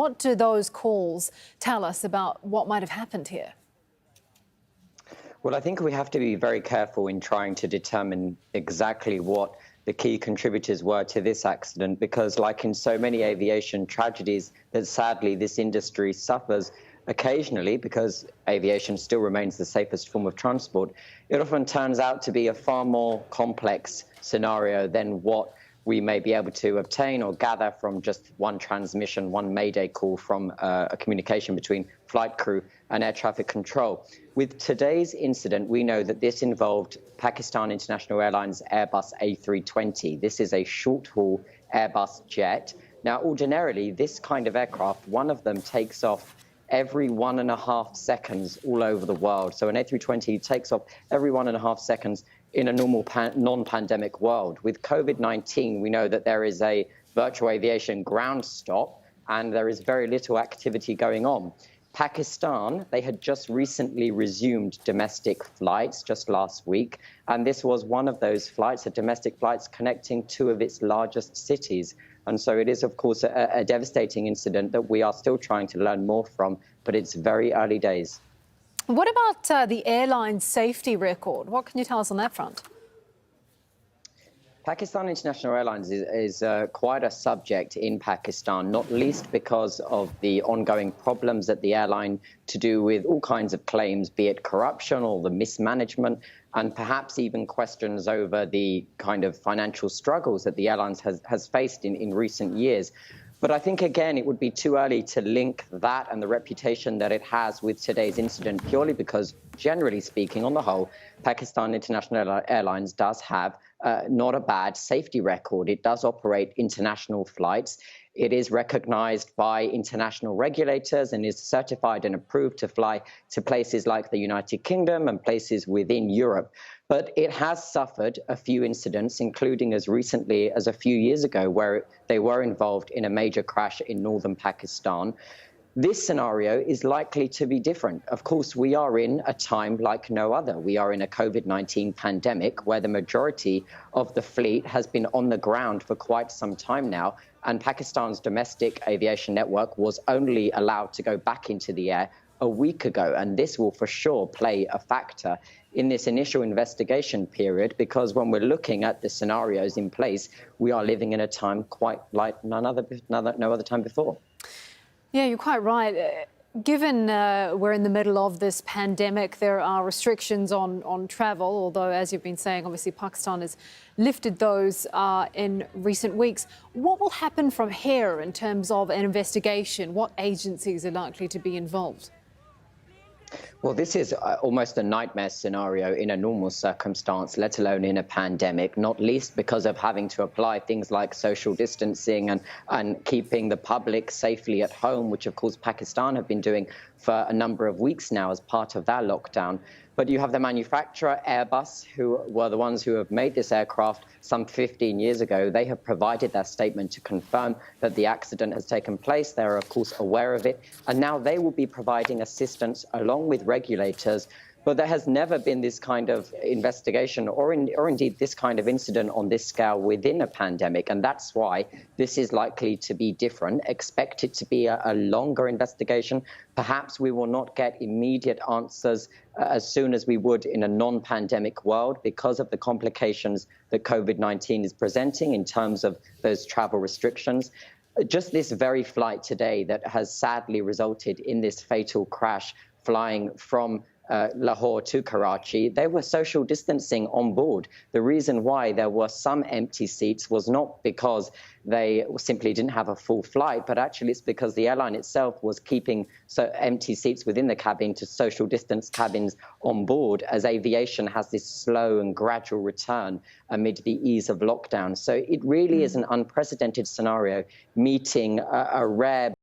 What do those calls tell us about what might have happened here? Well, I think we have to be very careful in trying to determine exactly what the key contributors were to this accident, because like in so many aviation tragedies that sadly this industry suffers occasionally, because aviation still remains the safest form of transport, it often turns out to be a far more complex scenario than what we may be able to obtain or gather from just one transmission, one mayday call from a communication between flight crew and air traffic control. With today's incident, we know that this involved Pakistan International Airlines Airbus A320. This is a short-haul Airbus jet. Now, ordinarily, this kind of aircraft, one of them takes off every 1.5 seconds all over the world. So an A320 takes off every 1.5 seconds in a normal non-pandemic world. With COVID-19, we know that there is a virtual aviation ground stop and there is very little activity going on. Pakistan, they had just recently resumed domestic flights just last week, and this was one of those flights, domestic flights connecting two of its largest cities. And so it is, of course, a devastating incident that we are still trying to learn more from, but it's very early days. What about the airline's safety record? What can you tell us on that front? Pakistan International Airlines is quite a subject in Pakistan, not least because of the ongoing problems at the airline to do with all kinds of claims, be it corruption or the mismanagement, and perhaps even questions over the kind of financial struggles that the airlines has faced in recent years. But I think, again, it would be too early to link that and the reputation that it has with today's incident, purely because, generally speaking, on the whole, Pakistan International Airlines does have not a bad safety record. It does operate international flights. It is recognized by international regulators and is certified and approved to fly to places like the United Kingdom and places within Europe. But it has suffered a few incidents, including as recently as a few years ago, where they were involved in a major crash in northern Pakistan. This scenario is likely to be different. Of course, we are in a time like no other. We are in a COVID-19 pandemic where the majority of the fleet has been on the ground for quite some time now. And Pakistan's domestic aviation network was only allowed to go back into the air a week ago. And this will for sure play a factor in this initial investigation period, because when we're looking at the scenarios in place, we are living in a time quite like no other time before. Yeah, you're quite right. Given we're in the middle of this pandemic, there are restrictions on travel, although, as you've been saying, obviously Pakistan has lifted those in recent weeks. What will happen from here in terms of an investigation? What agencies are likely to be involved? Well, this is almost a nightmare scenario in a normal circumstance, let alone in a pandemic, not least because of having to apply things like social distancing and keeping the public safely at home, which, of course, Pakistan have been doing for a number of weeks now as part of their lockdown. But you have the manufacturer, Airbus, who were the ones who have made this aircraft some 15 years ago. They have provided their statement to confirm that the accident has taken place. They're, of course, aware of it. And now they will be providing assistance along with regulators. But there has never been this kind of investigation or indeed this kind of incident on this scale within a pandemic. And that's why this is likely to be different. Expect it to be a longer investigation. Perhaps we will not get immediate answers as soon as we would in a non-pandemic world because of the complications that COVID-19 is presenting in terms of those travel restrictions. Just this very flight today that has sadly resulted in this fatal crash flying from Lahore to Karachi, they were social distancing on board. The reason why there were some empty seats was not because they simply didn't have a full flight, but actually it's because the airline itself was keeping empty seats within the cabin to social distance cabins on board, as aviation has this slow and gradual return amid the ease of lockdown. So it really is an unprecedented scenario, meeting a rare